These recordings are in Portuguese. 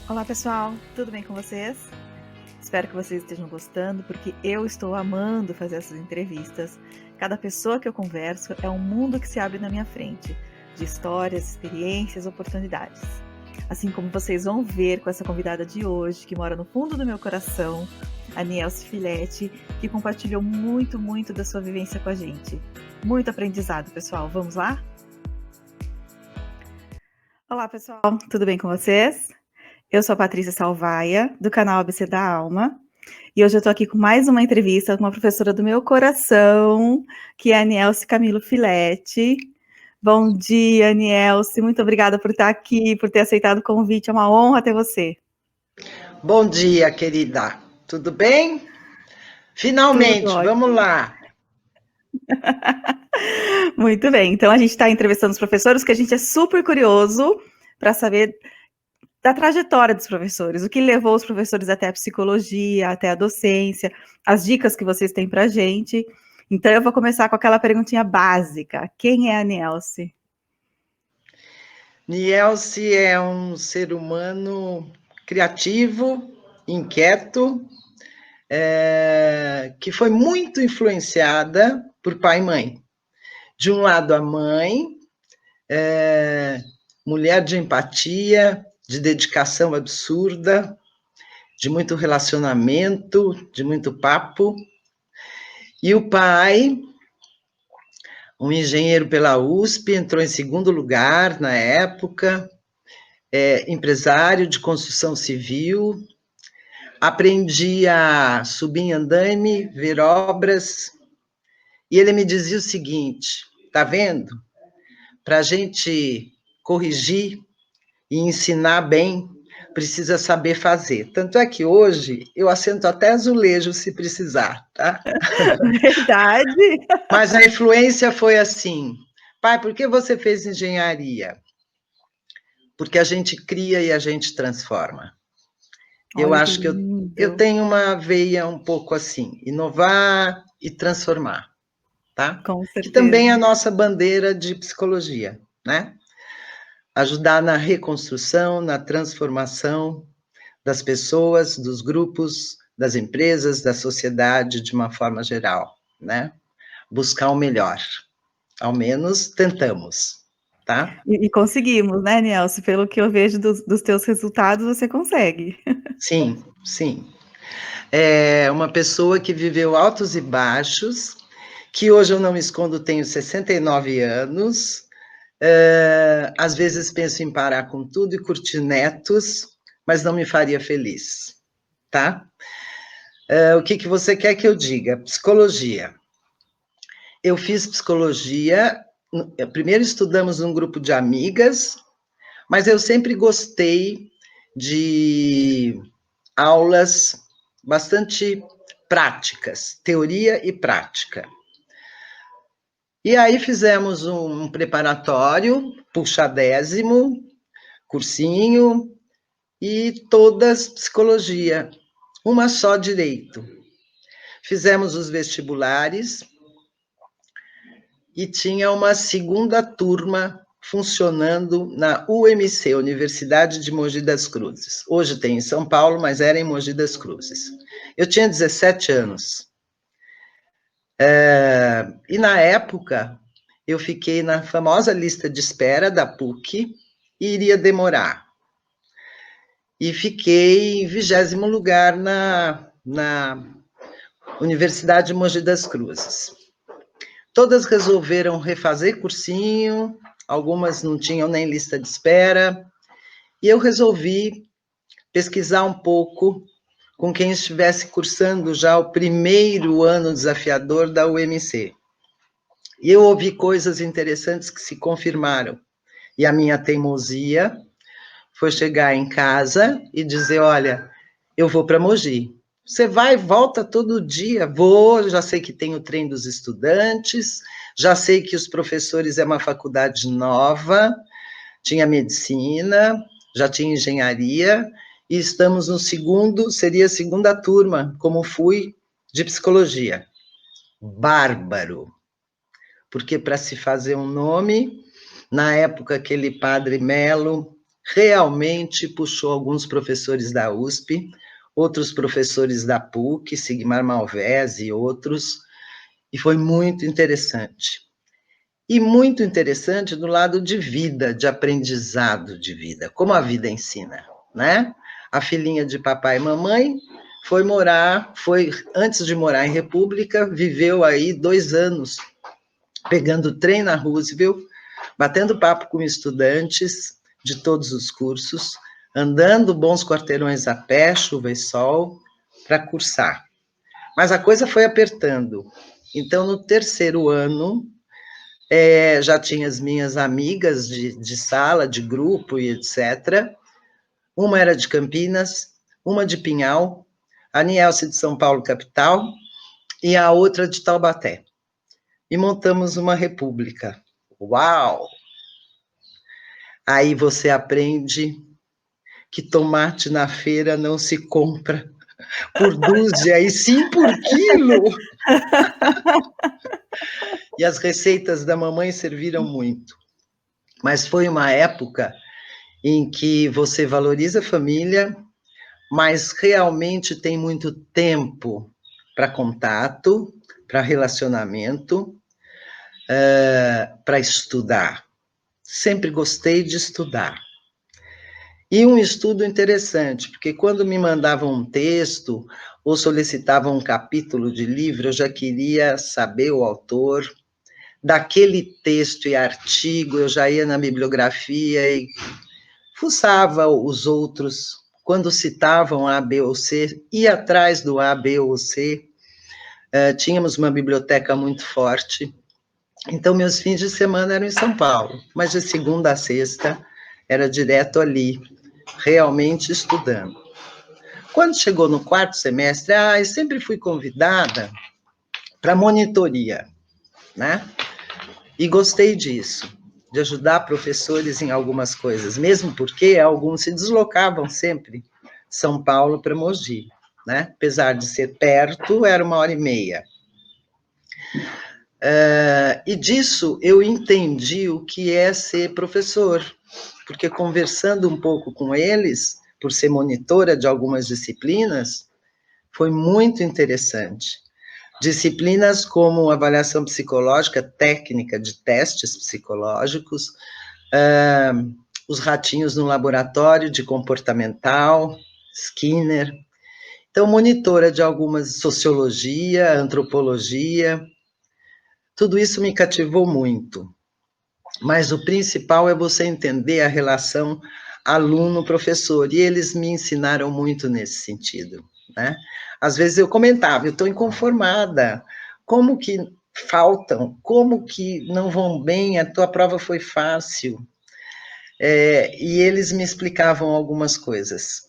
Olá pessoal, tudo bem com vocês? Espero que vocês estejam gostando, porque eu estou amando fazer essas entrevistas. Cada pessoa que eu converso é um mundo que se abre na minha frente, de histórias, experiências, oportunidades. Assim como vocês vão ver com essa convidada de hoje, que mora no fundo do meu coração, a Nielce Filete, que compartilhou muito da sua vivência com a gente. Muito aprendizado, pessoal. Vamos lá? Olá, pessoal, tudo bem com vocês? Eu sou a Patrícia Salvaia, do canal ABC da Alma, e hoje eu estou aqui com mais uma entrevista com uma professora do meu coração, que é a Nielce Camilo Filete. Bom dia, Nielce, muito obrigada por estar aqui, por ter aceitado o convite, é uma honra ter você. Bom dia, querida. Tudo bem? Tudo Finalmente, ótimo. vamos lá. Muito bem, então a gente está entrevistando os professores, que a gente é super curioso para saber da trajetória dos professores, o que levou os professores até a psicologia, até a docência, as dicas que vocês têm para a gente. Então, eu vou começar com aquela perguntinha básica. Quem é a Nielce? Nielce é um ser humano criativo, inquieto, que foi muito influenciada por pai e mãe. De um lado, a mãe, mulher de empatia, de dedicação absurda, de muito relacionamento, de muito papo. E o pai, um engenheiro pela USP, entrou em segundo lugar na época, empresário de construção civil, aprendi a subir em andaime, ver obras, e ele me dizia o seguinte: tá vendo? Para a gente corrigir e ensinar bem, precisa saber fazer. Tanto é que hoje eu assento até azulejo se precisar, tá? Verdade. Mas a influência foi assim: pai, por que você fez engenharia? Porque a gente cria e a gente transforma. Eu Olha que acho que eu lindo. tenho uma veia um pouco assim, inovar e transformar, tá? Com Que também é a certeza. nossa bandeira de psicologia, né? Ajudar na reconstrução, na transformação das pessoas, dos grupos, das empresas, da sociedade de uma forma geral, né? Buscar o melhor. Ao menos tentamos, tá? E conseguimos, né, Nielce? Pelo que eu vejo dos teus resultados, você consegue. Sim, sim. É uma pessoa que viveu altos e baixos, que hoje eu não me escondo, tenho 69 anos, às vezes penso em parar com tudo e curtir netos, mas não me faria feliz, tá? O que, que você quer que eu diga? Psicologia. Eu fiz psicologia, primeiro estudamos num grupo de amigas, mas eu sempre gostei de aulas bastante práticas, teoria e prática. E aí fizemos um preparatório, puxadésimo, cursinho, e todas psicologia, uma só direito. Fizemos os vestibulares e tinha uma segunda turma funcionando na UMC, Universidade de Mogi das Cruzes. Hoje tem em São Paulo, mas era em Mogi das Cruzes. Eu tinha 17 anos. E na época, eu fiquei na famosa lista de espera da PUC e iria demorar. E fiquei em 20º lugar na Universidade de Mogi das Cruzes. Todas resolveram refazer cursinho, algumas não tinham nem lista de espera, e eu resolvi pesquisar um pouco com quem estivesse cursando já o primeiro ano desafiador da UMC. E eu ouvi coisas interessantes que se confirmaram. E a minha teimosia foi chegar em casa e dizer: olha, eu vou para Mogi. Você vai e volta todo dia? Vou, já sei que tem o trem dos estudantes, já sei que os professores é uma faculdade nova, tinha medicina, já tinha engenharia, e estamos no segundo, seria a segunda turma, como fui, de psicologia. Bárbaro, porque para se fazer um nome, na época aquele padre Melo realmente puxou alguns professores da USP, outros professores da PUC, Sigmar Malvese e outros, e foi muito interessante. E muito interessante do lado de vida, de aprendizado de vida, como a vida ensina, né? A filhinha de papai e mamãe foi antes de morar em República, viveu aí 2 anos, pegando trem na Roosevelt, batendo papo com estudantes de todos os cursos, andando bons quarteirões a pé, chuva e sol, para cursar. Mas a coisa foi apertando. Então, no 3º ano, já tinha as minhas amigas de sala, de grupo e etc. Uma era de Campinas, uma de Pinhal, a Nielce de São Paulo, capital, e a outra de Taubaté. E montamos uma república. Uau! Aí você aprende que tomate na feira não se compra por dúzia, e sim por quilo. E as receitas da mamãe serviram muito. Mas foi uma época em que você valoriza a família, mas realmente tem muito tempo para contato, para relacionamento, para estudar. Sempre gostei de estudar. E um estudo interessante, porque quando me mandavam um texto ou solicitavam um capítulo de livro, eu já queria saber o autor. Daquele texto e artigo, eu já ia na bibliografia e fuçava os outros. Quando citavam A, B ou C, ia atrás do A, B ou C. Tínhamos uma biblioteca muito forte. Então, meus fins de semana eram em São Paulo, mas de segunda a sexta era direto ali, realmente estudando. Quando chegou no 4º semestre, eu sempre fui convidada para monitoria, né? E gostei disso, de ajudar professores em algumas coisas, mesmo porque alguns se deslocavam sempre São Paulo para Mogi, né? Apesar de ser perto, era 1h30. E disso eu entendi o que é ser professor, porque conversando um pouco com eles, por ser monitora de algumas disciplinas, foi muito interessante. Disciplinas como avaliação psicológica, técnica de testes psicológicos, os ratinhos no laboratório de comportamental, Skinner. Então, monitora de algumas sociologia, antropologia, tudo isso me cativou muito. Mas o principal é você entender a relação aluno-professor, e eles me ensinaram muito nesse sentido, né? Às vezes eu comentava, eu estou inconformada, como que faltam, como que não vão bem, a tua prova foi fácil. E eles me explicavam algumas coisas.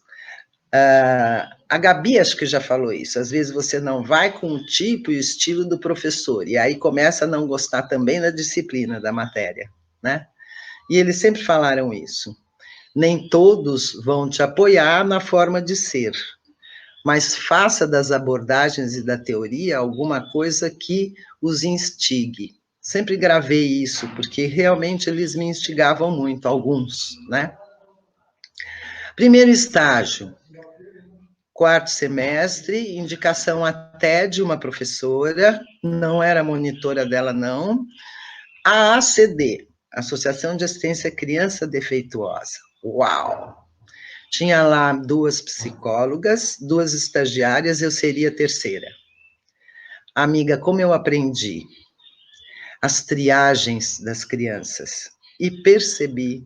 A Gabi acho que já falou isso, às vezes você não vai com o tipo e o estilo do professor, e aí começa a não gostar também da disciplina, da matéria, né? E eles sempre falaram isso. Nem todos vão te apoiar na forma de ser, mas faça das abordagens e da teoria alguma coisa que os instigue. Sempre gravei isso, porque realmente eles me instigavam muito, alguns, né? Primeiro estágio, 4º semestre, indicação até de uma professora, não era monitora dela, não. A ACD, Associação de Assistência à Criança Defeituosa. Uau! Tinha lá 2 psicólogas, 2 estagiárias, eu seria a 3ª. Amiga, como eu aprendi as triagens das crianças e percebi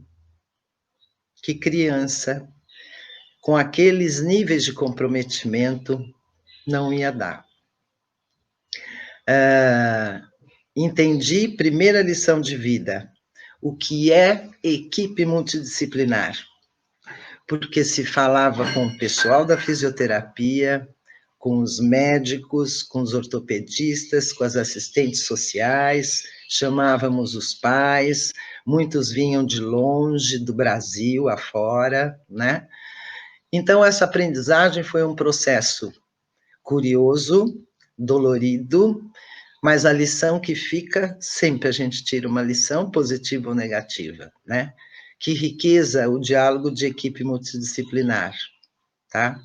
que criança com aqueles níveis de comprometimento não ia dar. Entendi, primeira lição de vida, o que é equipe multidisciplinar. Porque se falava com o pessoal da fisioterapia, com os médicos, com os ortopedistas, com as assistentes sociais, chamávamos os pais, muitos vinham de longe, do Brasil afora, né? Então, essa aprendizagem foi um processo curioso, dolorido, mas a lição que fica, sempre a gente tira uma lição positiva ou negativa, né? que riqueza o diálogo de equipe multidisciplinar, tá?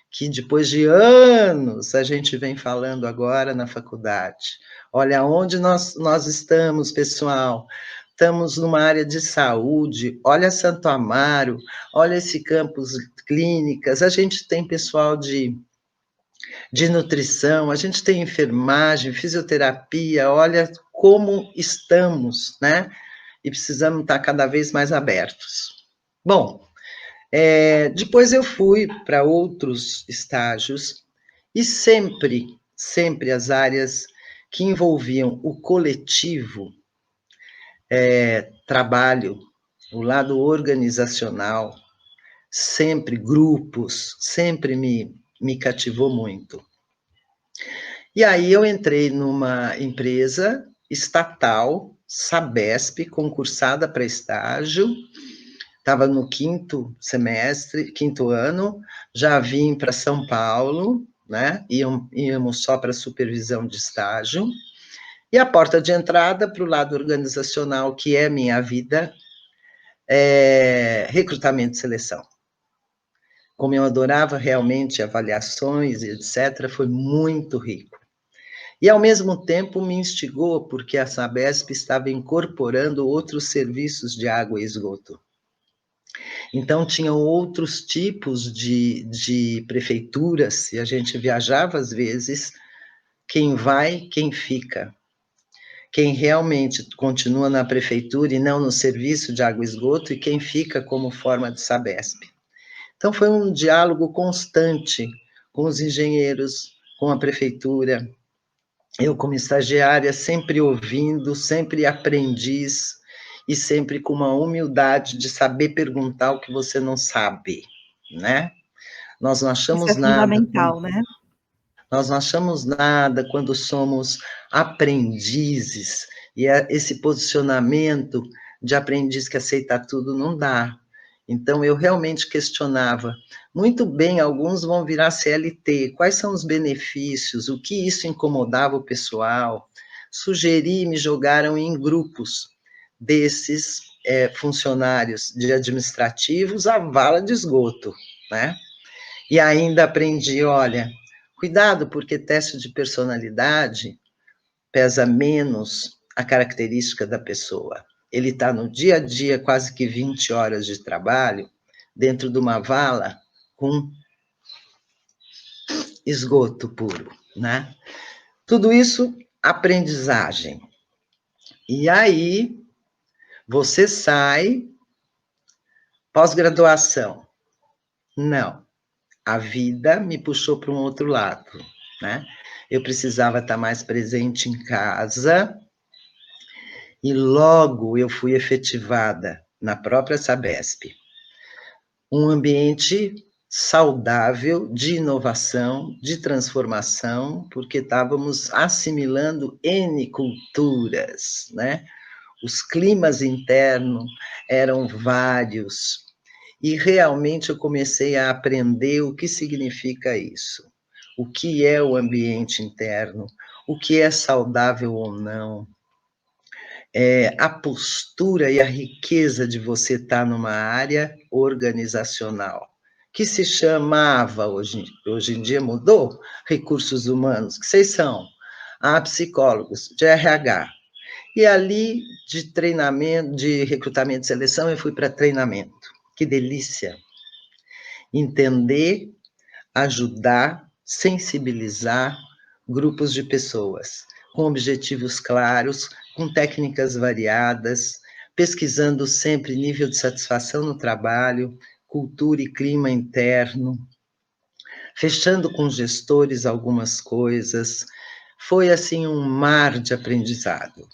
Que depois de anos a gente vem falando agora na faculdade. Olha, onde nós estamos, pessoal? Estamos numa área de saúde, olha Santo Amaro, olha esse campus clínicas, a gente tem pessoal de nutrição, a gente tem enfermagem, fisioterapia, olha como estamos, né? E precisamos estar cada vez mais abertos. Bom, depois eu fui para outros estágios e sempre as áreas que envolviam o coletivo, trabalho, o lado organizacional, sempre grupos, sempre me cativou muito. E aí eu entrei numa empresa estatal, Sabesp, concursada para estágio, estava no quinto semestre, quinto ano, já vim para São Paulo, né? Íamos só para supervisão de estágio, e a porta de entrada para o lado organizacional, que é minha vida, é recrutamento e seleção. Como eu adorava realmente avaliações e etc., foi muito rico. E, ao mesmo tempo, me instigou porque a Sabesp estava incorporando outros serviços de água e esgoto. Então, tinham outros tipos de prefeituras, e a gente viajava às vezes, quem vai, quem fica. Quem realmente continua na prefeitura e não no serviço de água e esgoto, e quem fica como forma de Sabesp. Então, foi um diálogo constante com os engenheiros, com a prefeitura. Eu, como estagiária, sempre ouvindo, sempre aprendiz e sempre com uma humildade de saber perguntar o que você não sabe, né? Nós não Isso é achamos nada, fundamental, né? nós não achamos nada quando somos aprendizes, e esse posicionamento de aprendiz que aceita tudo não dá. Então, eu realmente questionava. Muito bem, alguns vão virar CLT, quais são os benefícios, o que isso incomodava o pessoal? Sugeri, me jogaram em grupos desses funcionários de administrativos à vala de esgoto, né? E ainda aprendi, olha, cuidado, porque teste de personalidade pesa menos a característica da pessoa. Ele está no dia a dia, quase que 20 horas de trabalho, dentro de uma vala com esgoto puro, né? Tudo isso, aprendizagem. E aí, você sai, pós-graduação. Não, a vida me puxou para um outro lado, né? Eu precisava estar mais presente em casa, e logo eu fui efetivada na própria Sabesp. Um ambiente saudável de inovação, de transformação, porque estávamos assimilando N culturas, né? Os climas internos eram vários, e realmente eu comecei a aprender o que significa isso, o que é o ambiente interno, o que é saudável ou não, a postura e a riqueza de você estar numa área organizacional, que se chamava, hoje em dia mudou, recursos humanos, que vocês são? Psicólogos, de RH. E ali, de treinamento, de recrutamento e seleção, eu fui para treinamento. Que delícia! Entender, ajudar, sensibilizar grupos de pessoas, com objetivos claros, com técnicas variadas, pesquisando sempre nível de satisfação no trabalho, cultura e clima interno, fechando com gestores algumas coisas. Foi, assim, um mar de aprendizado,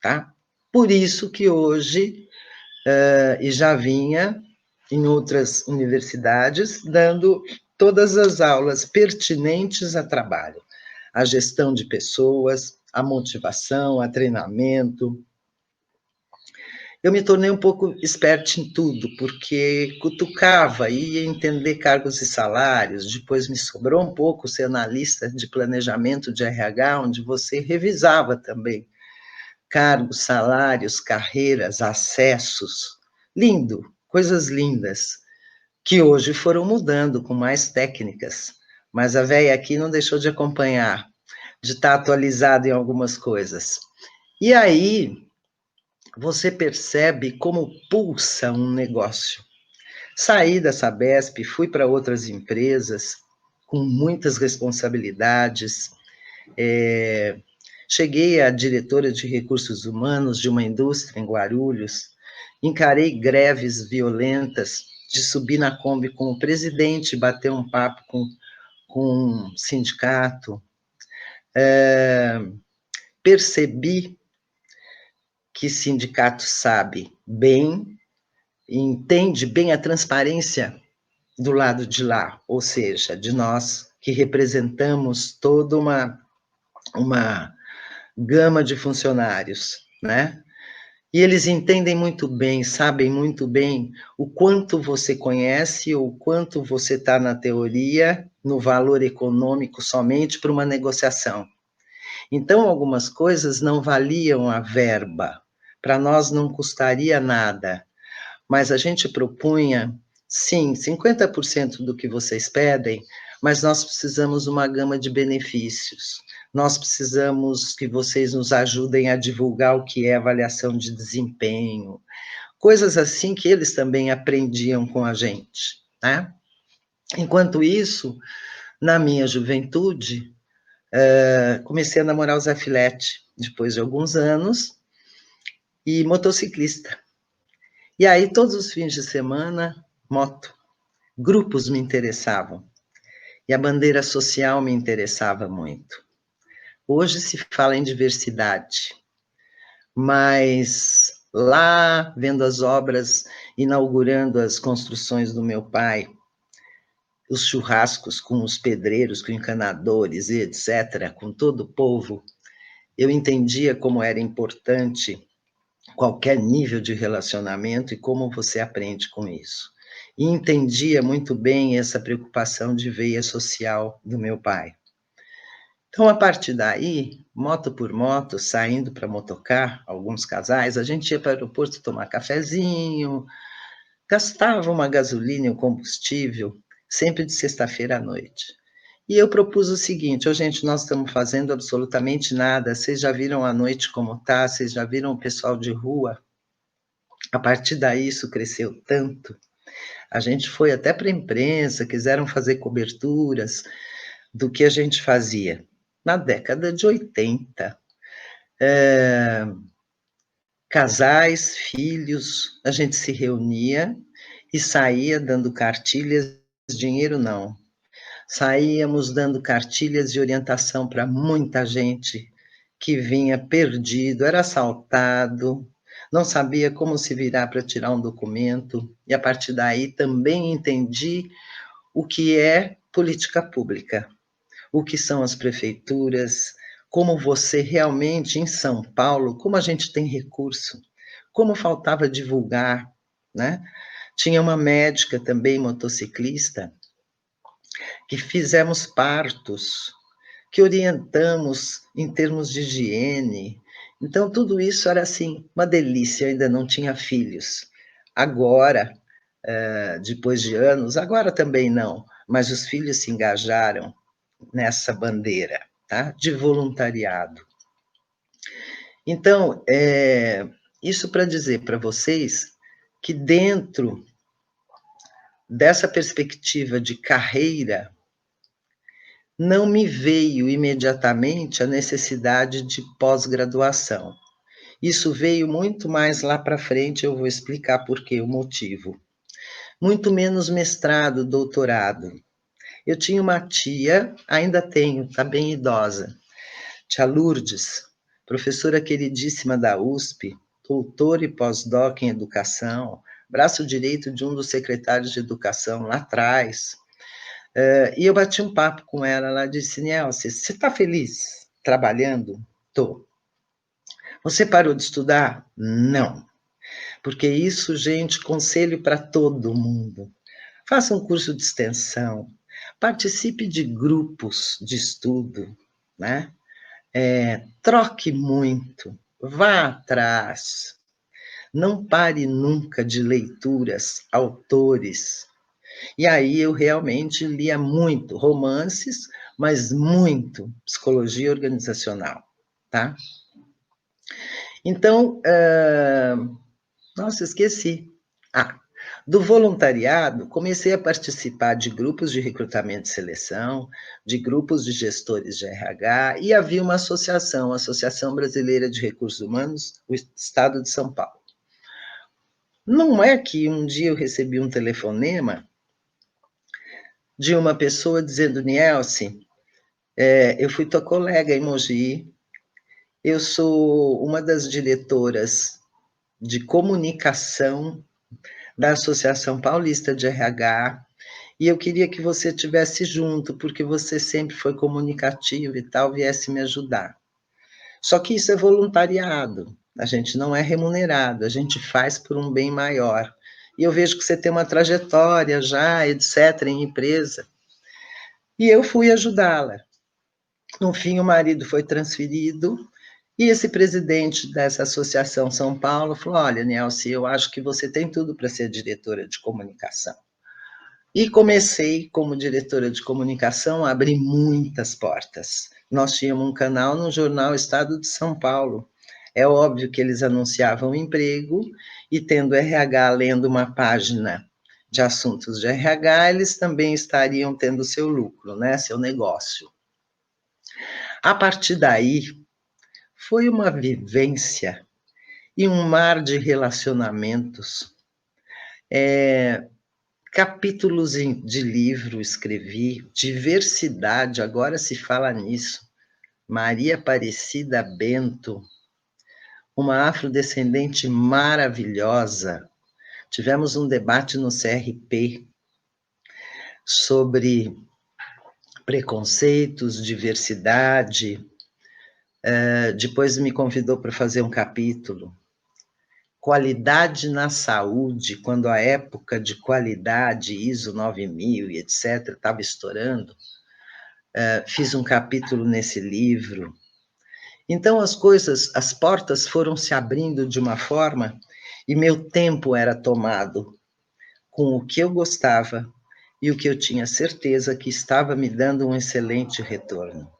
tá? Por isso que hoje, e já vinha em outras universidades, dando todas as aulas pertinentes a trabalho, a gestão de pessoas, a motivação, a treinamento. Eu me tornei um pouco esperta em tudo, porque cutucava, ia entender cargos e salários, depois me sobrou um pouco ser analista de planejamento de RH, onde você revisava também cargos, salários, carreiras, acessos, Lindo, coisas lindas, que hoje foram mudando com mais técnicas, mas a véia aqui não deixou de acompanhar, de estar atualizada em algumas coisas. E aí você percebe como pulsa um negócio. Saí da Sabesp, fui para outras empresas com muitas responsabilidades. Cheguei a diretora de recursos humanos de uma indústria em Guarulhos, encarei greves violentas de subir na Kombi com o presidente, bater um papo com um sindicato. Percebi que sindicato sabe bem, entende bem a transparência do lado de lá, ou seja, de nós que representamos toda uma gama de funcionários, né? E eles entendem muito bem, sabem muito bem o quanto você conhece, o quanto você está na teoria, no valor econômico somente para uma negociação. Então, algumas coisas não valiam a verba, para nós não custaria nada, mas a gente propunha, sim, 50% do que vocês pedem, mas nós precisamos uma gama de benefícios. Nós precisamos que vocês nos ajudem a divulgar o que é avaliação de desempenho, coisas assim que eles também aprendiam com a gente, né? Enquanto isso, na minha juventude, comecei a namorar o Zé Filete, depois de alguns anos, e motociclista. E aí, todos os fins de semana, moto. Grupos me interessavam. E a bandeira social me interessava muito. Hoje se fala em diversidade, mas lá, vendo as obras, inaugurando as construções do meu pai, os churrascos com os pedreiros, com encanadores e etc., com todo o povo, eu entendia como era importante qualquer nível de relacionamento e como você aprende com isso. E entendia muito bem essa preocupação de veia social do meu pai. Então, a partir daí, moto por moto, saindo para motocar, alguns casais, a gente ia para o aeroporto tomar cafezinho, gastava uma gasolina e um combustível, sempre de sexta-feira à noite. E eu propus o seguinte: gente, nós estamos fazendo absolutamente nada, vocês já viram a noite como está, vocês já viram o pessoal de rua? A partir daí, isso cresceu tanto. A gente foi até para a imprensa, quiseram fazer coberturas do que a gente fazia. Na década de 80, casais, filhos, a gente se reunia e saía dando cartilhas, dinheiro não. Saíamos dando cartilhas de orientação para muita gente que vinha perdido, era assaltado, não sabia como se virar para tirar um documento, e a partir daí também entendi o que é política pública, o que são as prefeituras, como você realmente, em São Paulo, como a gente tem recurso, como faltava divulgar, né? Tinha uma médica também, motociclista, que fizemos partos, que orientamos em termos de higiene. Então, tudo isso era assim, uma delícia, eu ainda não tinha filhos. Agora, depois de anos, agora também não, mas os filhos se engajaram nessa bandeira, tá? De voluntariado. Então, isso para dizer para vocês que dentro dessa perspectiva de carreira, não me veio imediatamente a necessidade de pós-graduação. Isso veio muito mais lá para frente, eu vou explicar por quê, o motivo. Muito menos mestrado, doutorado. Eu tinha uma tia, ainda tenho, está bem idosa, tia Lourdes, professora queridíssima da USP, doutora e pós-doc em educação, braço direito de um dos secretários de educação lá atrás. E eu bati um papo com ela, ela disse: Nielce, você está feliz trabalhando? Tô. Você parou de estudar? Não. Porque isso, gente, conselho para todo mundo. Faça um curso de extensão, participe de grupos de estudo, né? Troque muito, vá atrás. Não pare nunca de leituras, autores. E aí eu realmente lia muito romances, mas muito psicologia organizacional, tá? Então, nossa, esqueci. Ah, do voluntariado, comecei a participar de grupos de recrutamento e seleção, de grupos de gestores de RH, e havia uma associação, a Associação Brasileira de Recursos Humanos, o Estado de São Paulo. Não é que um dia eu recebi um telefonema de uma pessoa dizendo, Nielce, eu fui tua colega em Mogi, eu sou uma das diretoras de comunicação da Associação Paulista de RH, e eu queria que você estivesse junto, porque você sempre foi comunicativo e tal, viesse me ajudar. Só que isso é voluntariado, a gente não é remunerado, a gente faz por um bem maior. E eu vejo que você tem uma trajetória já, etc., em empresa. E eu fui ajudá-la. No fim, o marido foi transferido, e esse presidente dessa associação São Paulo falou, olha, Nielce, eu acho que você tem tudo para ser diretora de comunicação. E comecei como diretora de comunicação a abrir muitas portas. Nós tínhamos um canal no jornal Estado de São Paulo. É óbvio que eles anunciavam emprego e tendo RH lendo uma página de assuntos de RH, eles também estariam tendo seu lucro, né, seu negócio. A partir daí, foi uma vivência e um mar de relacionamentos. Capítulos de livro escrevi, diversidade, agora se fala nisso. Maria Aparecida Bento, uma afrodescendente maravilhosa. Tivemos um debate no CRP sobre preconceitos, diversidade. Depois me convidou para fazer um capítulo. Qualidade na saúde, quando a época de qualidade, ISO 9000 e etc., estava estourando. Fiz um capítulo nesse livro. Então as portas foram se abrindo de uma forma e meu tempo era tomado com o que eu gostava e o que eu tinha certeza que estava me dando um excelente retorno.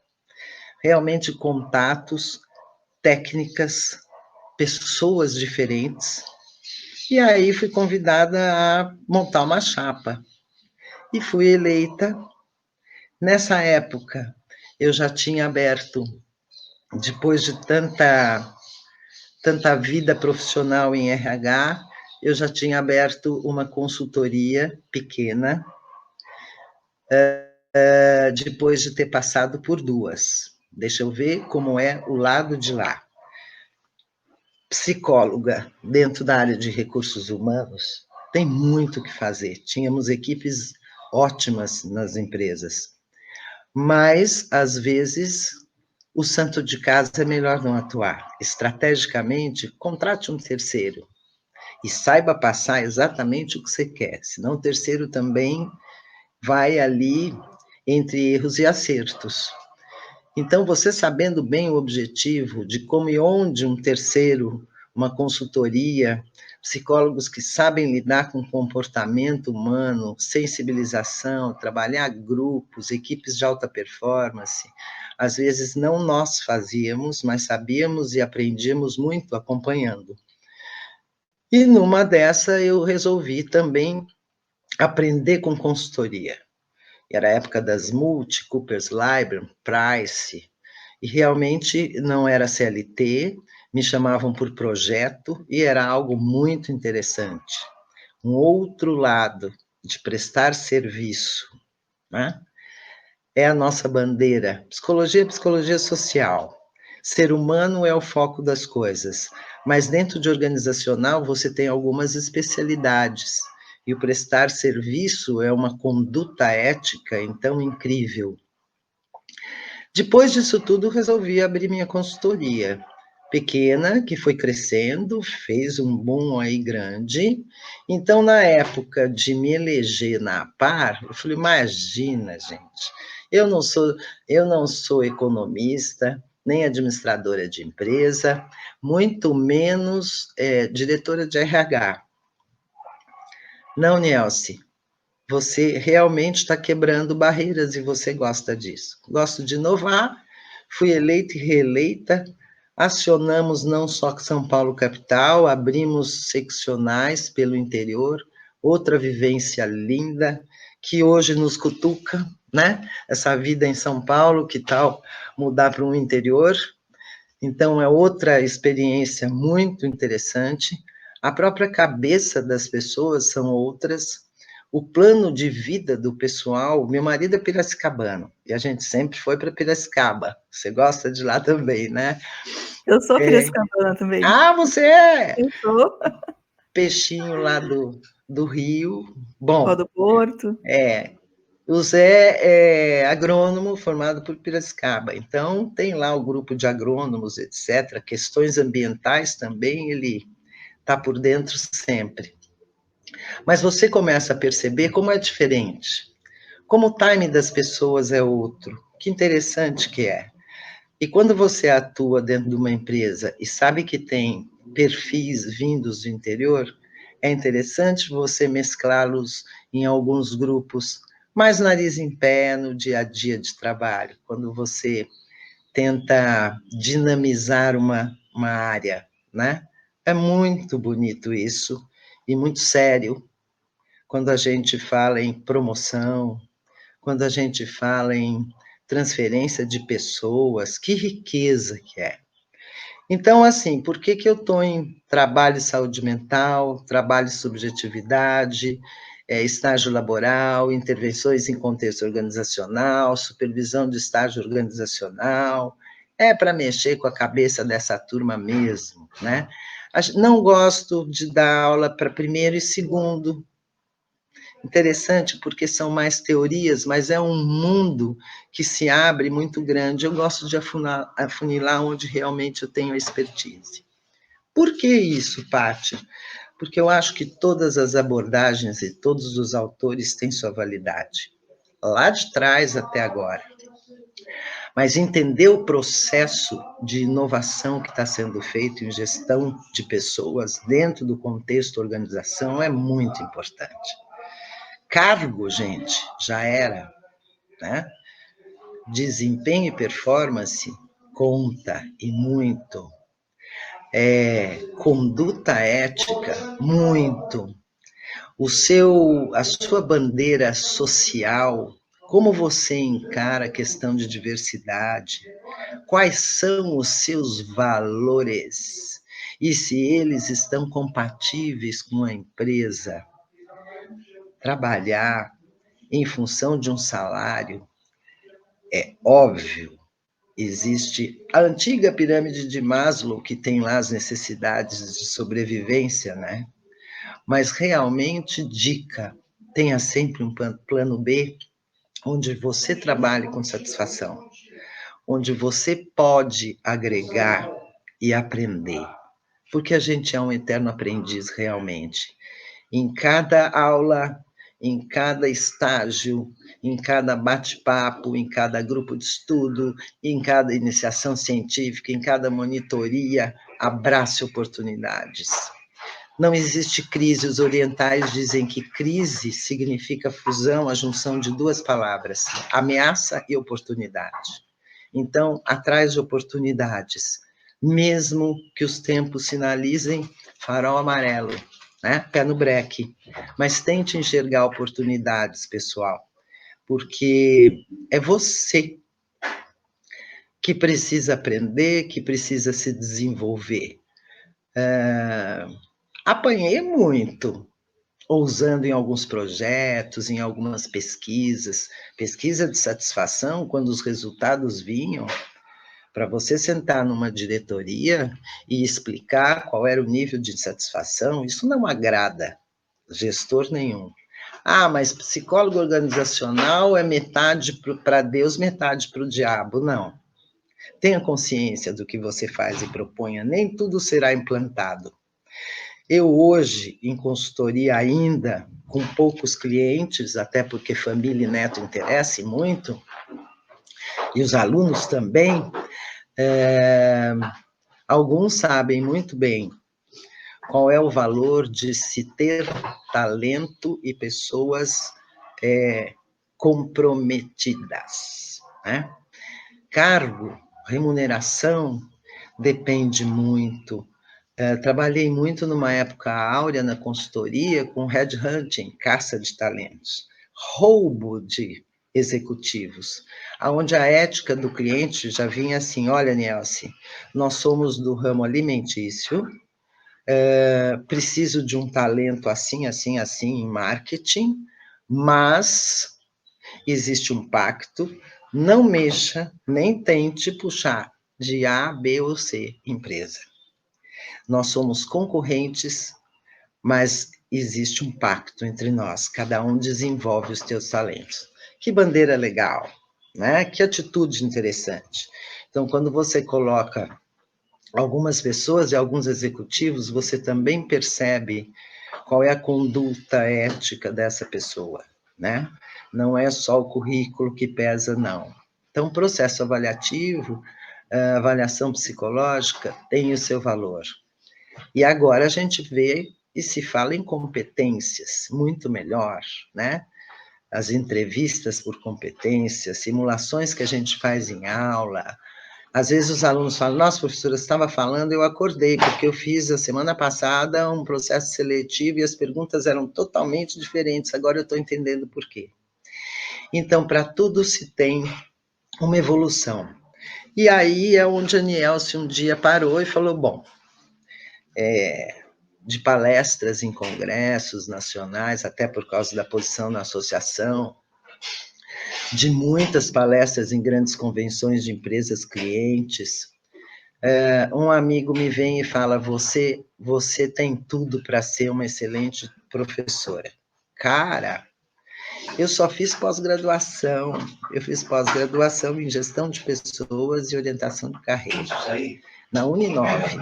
Realmente contatos, técnicas, pessoas diferentes. E aí fui convidada a montar uma chapa. E fui eleita. Nessa época, eu já tinha aberto, depois de tanta vida profissional em RH, eu já tinha aberto uma consultoria pequena, depois de ter passado por duas. Deixa eu ver como é o lado de lá. Psicóloga dentro da área de recursos humanos, tem muito o que fazer. Tínhamos equipes ótimas nas empresas, mas, às vezes, o santo de casa é melhor não atuar. Estrategicamente, contrate um terceiro e saiba passar exatamente o que você quer, senão o terceiro também vai ali entre erros e acertos. Então, você sabendo bem o objetivo de como e onde um terceiro, uma consultoria, psicólogos que sabem lidar com comportamento humano, sensibilização, trabalhar grupos, equipes de alta performance, às vezes não nós fazíamos, mas sabíamos e aprendíamos muito acompanhando. E numa dessa eu resolvi também aprender com consultoria. Era a época das Multi, Coopers Lybrand, Price, e realmente não era CLT, me chamavam por projeto e era algo muito interessante. Um outro lado de prestar serviço, né? É a nossa bandeira. Psicologia é psicologia social. Ser humano é o foco das coisas, mas dentro de organizacional você tem algumas especialidades. E o prestar serviço é uma conduta ética, então, incrível. Depois disso tudo, resolvi abrir minha consultoria. Pequena, que foi crescendo, fez um boom aí grande. Então, na época de me eleger na APAR, eu falei, imagina, gente, eu não sou economista, nem administradora de empresa, muito menos diretora de RH. Não, Nielce, você realmente está quebrando barreiras e você gosta disso. Gosto de inovar, fui eleita e reeleita, acionamos não só São Paulo capital, abrimos seccionais pelo interior, outra vivência linda, que hoje nos cutuca, né? Essa vida em São Paulo, que tal mudar para um interior? Então, é outra experiência muito interessante. A própria cabeça das pessoas são outras. O plano de vida do pessoal, meu marido é piracicabano, e a gente sempre foi para Piracicaba. Você gosta de lá também, né? Eu sou piracicabana também. Ah, você é! Eu sou. Peixinho lá do Rio. Rua Bom, do Porto. o Zé é agrônomo formado por Piracicaba, então tem lá o grupo de agrônomos, etc. Questões ambientais também, ele está por dentro sempre. Mas você começa a perceber como é diferente, como o time das pessoas é outro, que interessante que é. E quando você atua dentro de uma empresa e sabe que tem perfis vindos do interior, é interessante você mesclá-los em alguns grupos, mais nariz em pé no dia a dia de trabalho, quando você tenta dinamizar uma área, né? É muito bonito isso e muito sério quando a gente fala em promoção, quando a gente fala em transferência de pessoas, que riqueza que é. Então, assim, por que eu estou em trabalho e saúde mental, trabalho e subjetividade, estágio laboral, intervenções em contexto organizacional, supervisão de estágio organizacional? É para mexer com a cabeça dessa turma mesmo, né? Não gosto de dar aula para primeiro e segundo. Interessante porque são mais teorias, mas é um mundo que se abre muito grande. Eu gosto de afunilar onde realmente eu tenho expertise. Por que isso, Paty? Porque eu acho que todas as abordagens e todos os autores têm sua validade, lá de trás até agora. Mas entender o processo de inovação que está sendo feito em gestão de pessoas dentro do contexto organização é muito importante. Cargo, gente, já era, né? Desempenho e performance conta e muito. Conduta ética, muito. A sua bandeira social, como você encara a questão de diversidade, quais são os seus valores e se eles estão compatíveis com a empresa. Trabalhar em função de um salário é óbvio. Existe a antiga pirâmide de Maslow, que tem lá as necessidades de sobrevivência, né? Mas realmente, dica, tenha sempre um plano B, onde você trabalhe com satisfação, onde você pode agregar e aprender, porque a gente é um eterno aprendiz realmente. Em cada aula, em cada estágio, em cada bate-papo, em cada grupo de estudo, em cada iniciação científica, em cada monitoria, abrace oportunidades. Não existe crise. Os orientais dizem que crise significa fusão, a junção de duas palavras, ameaça e oportunidade. Então, atrás de oportunidades, mesmo que os tempos sinalizem farol amarelo, né? Pé no breque. Mas tente enxergar oportunidades, pessoal, porque é você que precisa aprender, que precisa se desenvolver. Apanhei muito, ousando em alguns projetos, em algumas pesquisas. Pesquisa de satisfação, quando os resultados vinham, para você sentar numa diretoria e explicar qual era o nível de satisfação, isso não agrada gestor nenhum. Ah, mas psicólogo organizacional é metade para Deus, metade para o diabo. Não. Tenha consciência do que você faz e proponha, nem tudo será implantado. Eu hoje, em consultoria ainda, com poucos clientes, até porque família e neto interessa muito, e os alunos também, Alguns sabem muito bem qual é o valor de se ter talento e pessoas comprometidas, né? Cargo, remuneração, depende muito. Trabalhei muito numa época áurea na consultoria com headhunting, caça de talentos, roubo de executivos, aonde a ética do cliente já vinha assim, olha, Nielce, nós somos do ramo alimentício, preciso de um talento assim, assim, assim em marketing, mas existe um pacto, não mexa, nem tente puxar de A, B ou C empresa. Nós somos concorrentes, mas existe um pacto entre nós, cada um desenvolve os teus talentos. Que bandeira legal, né? Que atitude interessante. Então, quando você coloca algumas pessoas e alguns executivos, você também percebe qual é a conduta ética dessa pessoa, né? Não é só o currículo que pesa, não. Então, o processo avaliativo, a avaliação psicológica tem o seu valor. E agora a gente vê e se fala em competências, muito melhor, né? As entrevistas por competências, simulações que a gente faz em aula. Às vezes os alunos falam, nossa, professora, você estava falando, eu acordei, porque eu fiz a semana passada um processo seletivo e as perguntas eram totalmente diferentes, agora eu estou entendendo por quê. Então, para tudo se tem uma evolução. E aí é onde a Nielce um dia parou e falou, bom, de palestras em congressos nacionais, até por causa da posição na associação, de muitas palestras em grandes convenções de empresas clientes. Um amigo me vem e fala, você tem tudo para ser uma excelente professora. Cara, eu só fiz pós-graduação, eu fiz pós-graduação em gestão de pessoas e orientação de carreira, na Uninove.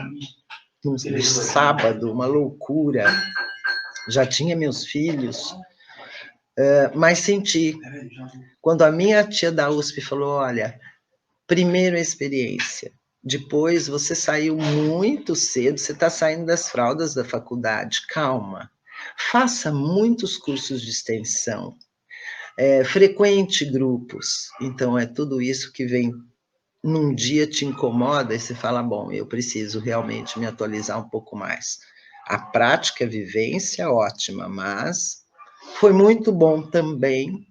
Um sábado, uma loucura, já tinha meus filhos, mas senti, quando a minha tia da USP falou, olha, primeiro a experiência, depois você saiu muito cedo, você está saindo das fraldas da faculdade, calma, faça muitos cursos de extensão, frequente grupos, então é tudo isso que vem num dia te incomoda e você fala, bom, eu preciso realmente me atualizar um pouco mais. A prática, a vivência, ótima, mas foi muito bom também.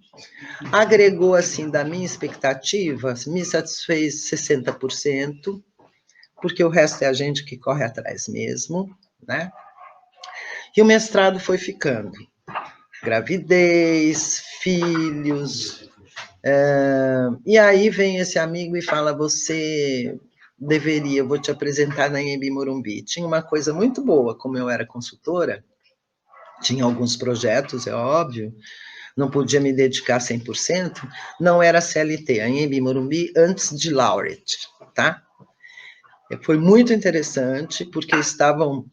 Agregou, assim, da minha expectativa, me satisfez 60%, porque o resto é a gente que corre atrás mesmo, né? E o mestrado foi ficando. Gravidez, filhos... e aí vem esse amigo e fala, você deveria, eu vou te apresentar na Anhembi Morumbi. Tinha uma coisa muito boa, como eu era consultora, tinha alguns projetos, é óbvio, não podia me dedicar 100%, não era CLT, a Anhembi Morumbi antes de Laureate, tá? Foi muito interessante, porque estavam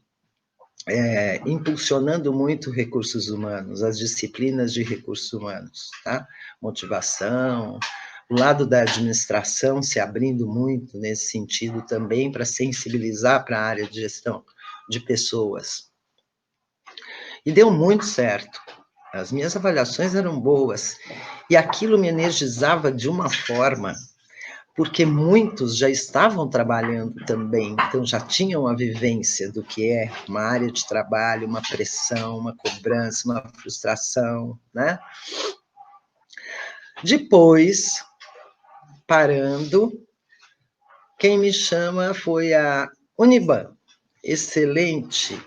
impulsionando muito recursos humanos, as disciplinas de recursos humanos, tá? Motivação, o lado da administração se abrindo muito nesse sentido também, para sensibilizar para a área de gestão de pessoas. E deu muito certo. As minhas avaliações eram boas. E aquilo me energizava de uma forma, porque muitos já estavam trabalhando também, então já tinham a vivência do que é uma área de trabalho, uma pressão, uma cobrança, uma frustração, né? Depois, parando, quem me chama foi a Uniban, excelente,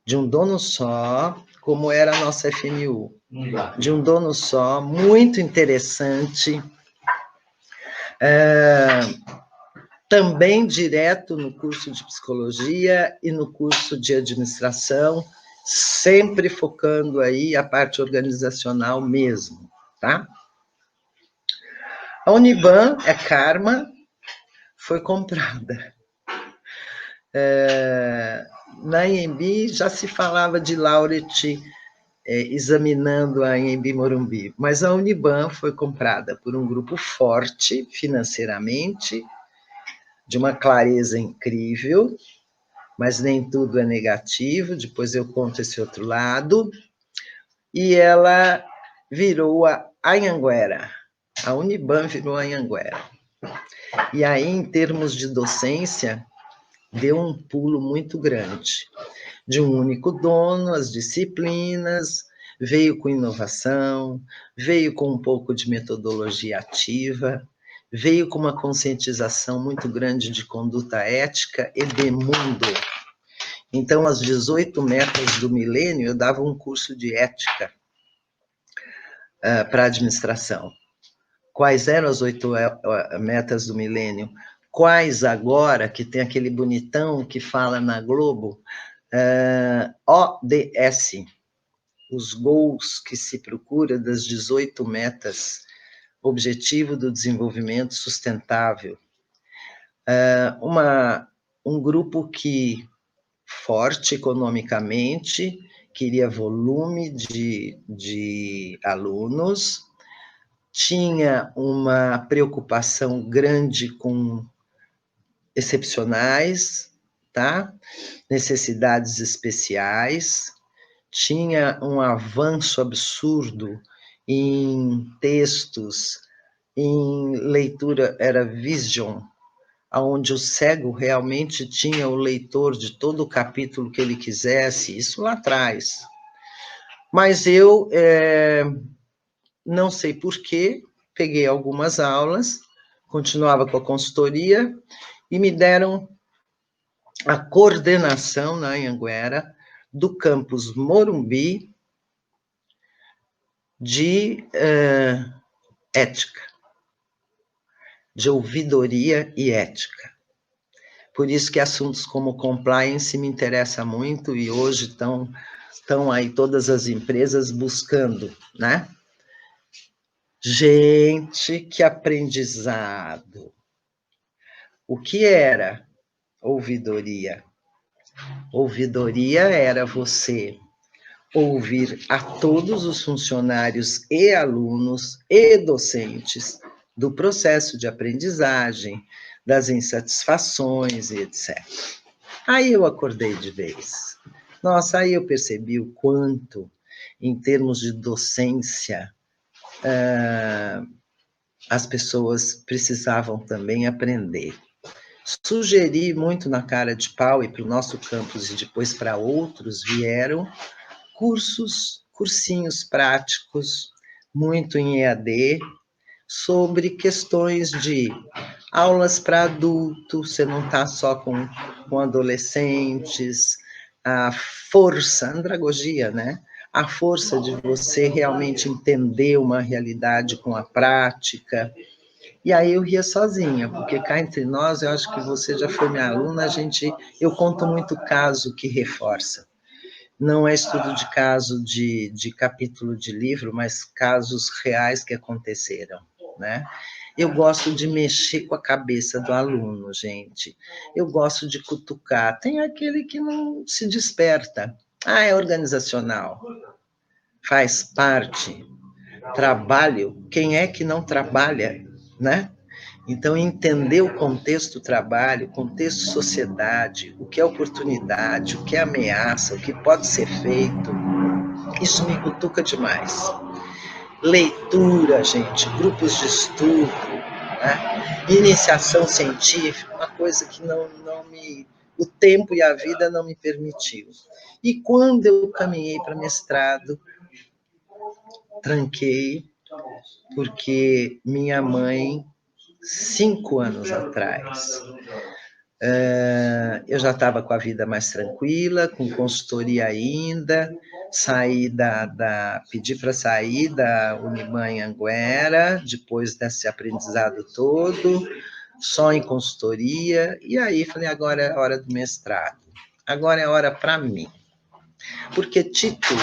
de um dono só, como era a nossa FMU, de um dono só, muito interessante, também direto no curso de psicologia e no curso de administração, sempre focando aí a parte organizacional mesmo, tá? A Uniban, Karma, foi comprada. Na Anhembi já se falava de Laureate examinando a Anhembi Morumbi, mas a Uniban foi comprada por um grupo forte financeiramente, de uma clareza incrível, mas nem tudo é negativo, depois eu conto esse outro lado, e ela virou a Anhanguera, a Uniban virou a Anhanguera. E aí, em termos de docência, deu um pulo muito grande. De um único dono, as disciplinas, veio com inovação, veio com um pouco de metodologia ativa, veio com uma conscientização muito grande de conduta ética e de mundo. Então, as 18 metas do milênio, eu dava um curso de ética para administração. Quais eram as 8 metas do milênio? Quais agora, que tem aquele bonitão que fala na Globo, ODS, os goals que se procura das 18 metas, Objetivo do Desenvolvimento Sustentável. Um grupo que, forte economicamente, queria volume de alunos, tinha uma preocupação grande com excepcionais, tá? Necessidades especiais, tinha um avanço absurdo em textos, em leitura, era Vision, onde o cego realmente tinha o leitor de todo o capítulo que ele quisesse, isso lá atrás. Mas eu não sei por quê, peguei algumas aulas, continuava com a consultoria, e me deram a coordenação na Anhanguera do campus Morumbi de ética, de ouvidoria e ética. Por isso que assuntos como compliance me interessam muito e hoje estão aí todas as empresas buscando, né? Gente, que aprendizado! O que era ouvidoria? Ouvidoria era você ouvir a todos os funcionários e alunos e docentes do processo de aprendizagem, das insatisfações e etc. Aí eu acordei de vez. Nossa, aí eu percebi o quanto, em termos de docência, as pessoas precisavam também aprender. Sugeri muito na cara de pau, e para o nosso campus e depois para outros vieram cursinhos práticos, muito em EAD, sobre questões de aulas para adulto, você não está só com adolescentes, a força, andragogia, né? A força de você realmente entender uma realidade com a prática. E aí eu ria sozinha, porque cá entre nós, eu acho que você já foi minha aluna, eu conto muito caso que reforça. Não é estudo de caso de capítulo de livro, mas casos reais que aconteceram, né? Eu gosto de mexer com a cabeça do aluno, gente. Eu gosto de cutucar. Tem aquele que não se desperta. Ah, é organizacional. Faz parte. Trabalho. Quem é que não trabalha, né? Então, entender o contexto trabalho, o contexto sociedade, o que é oportunidade, o que é ameaça, o que pode ser feito, isso me cutuca demais. Leitura, gente, grupos de estudo, né? Iniciação científica, uma coisa que o tempo e a vida não me permitiu. E quando eu caminhei para mestrado, tranquei, porque minha mãe, 5 anos atrás, eu já estava com a vida mais tranquila, com consultoria ainda, pedi para sair da Uniban Anhanguera, depois desse aprendizado todo, só em consultoria, e aí falei, agora é a hora do mestrado, agora é a hora para mim, porque título,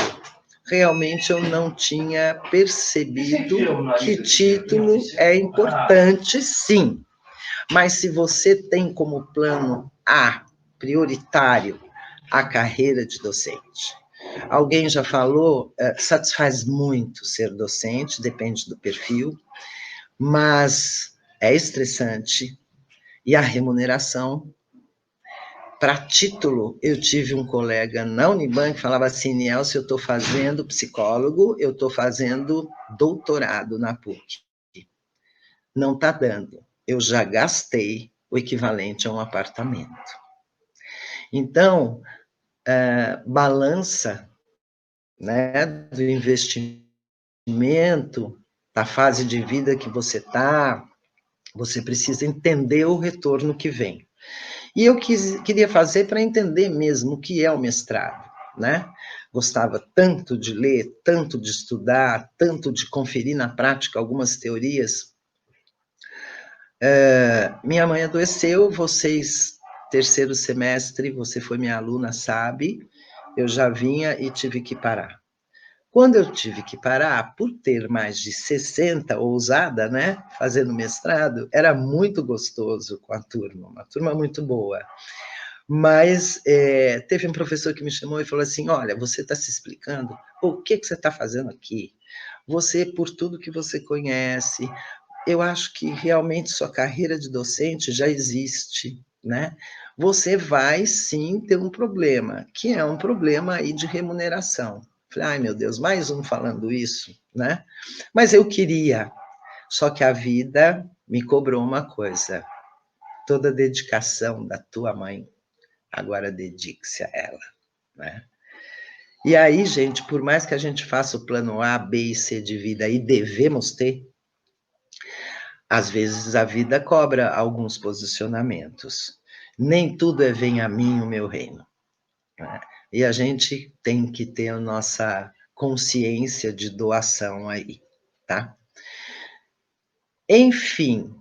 realmente eu não tinha percebido que título é importante, sim. Mas se você tem como plano A, prioritário, a carreira de docente. Alguém já falou, satisfaz muito ser docente, depende do perfil, mas é estressante E a remuneração, para título, eu tive um colega na Unibanc que falava assim, Nielce, eu estou fazendo psicólogo, eu estou fazendo doutorado na PUC. Não está dando. Eu já gastei o equivalente a um apartamento. Então, balança, né, do investimento, da fase de vida que você está, você precisa entender o retorno que vem. E eu queria fazer para entender mesmo o que é o mestrado, né? Gostava tanto de ler, tanto de estudar, tanto de conferir na prática algumas teorias. Minha mãe adoeceu, vocês, terceiro semestre, você foi minha aluna, sabe? Eu já vinha e tive que parar. Quando eu tive que parar, por ter mais de 60, ousada, né, fazendo mestrado, era muito gostoso com a turma, uma turma muito boa. Mas teve um professor que me chamou e falou assim, olha, você está se explicando, o que você está fazendo aqui? Você, por tudo que você conhece, eu acho que realmente sua carreira de docente já existe, né? Você vai sim ter um problema, que é um problema aí de remuneração. Falei, ai meu Deus, mais um falando isso, né? Mas eu queria, só que a vida me cobrou uma coisa, toda a dedicação da tua mãe, agora dedique-se a ela, né? E aí, gente, por mais que a gente faça o plano A, B e C de vida e devemos ter, às vezes a vida cobra alguns posicionamentos. Nem tudo é vem a mim o meu reino, né? E a gente tem que ter a nossa consciência de doação aí, tá? Enfim,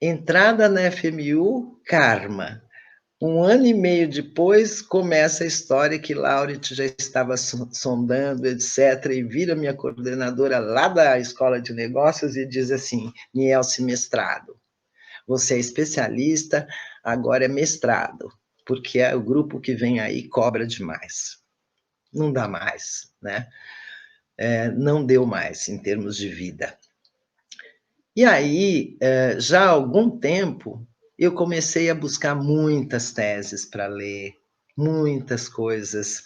entrada na FMU, karma. 1 ano e meio depois, começa a história que Laureate já estava sondando, etc., e vira minha coordenadora lá da Escola de Negócios e diz assim, Nielce, mestrado, você é especialista, agora é mestrado, porque o grupo que vem aí cobra demais. Não dá mais, né? Não deu mais em termos de vida. E aí, já há algum tempo, eu comecei a buscar muitas teses para ler, muitas coisas,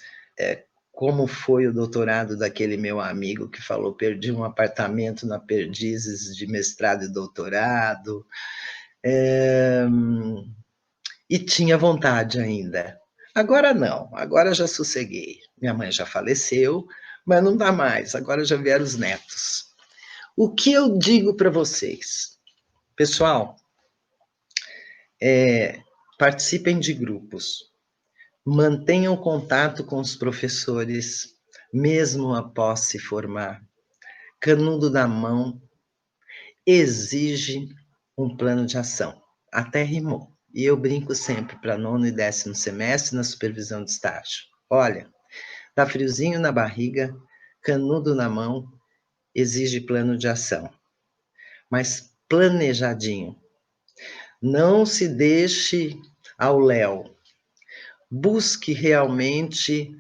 como foi o doutorado daquele meu amigo que falou, perdi um apartamento na Perdizes de mestrado e doutorado, e tinha vontade ainda. Agora não, agora já sosseguei. Minha mãe já faleceu, mas não dá mais, agora já vieram os netos. O que eu digo para vocês? Pessoal, participem de grupos, mantenham contato com os professores, mesmo após se formar. Canudo na mão, exige um plano de ação. Até rimou. E eu brinco sempre para 9º e 10º semestre na supervisão de estágio. Olha, dá friozinho na barriga, canudo na mão, exige plano de ação. Mas planejadinho. Não se deixe ao léu. Busque realmente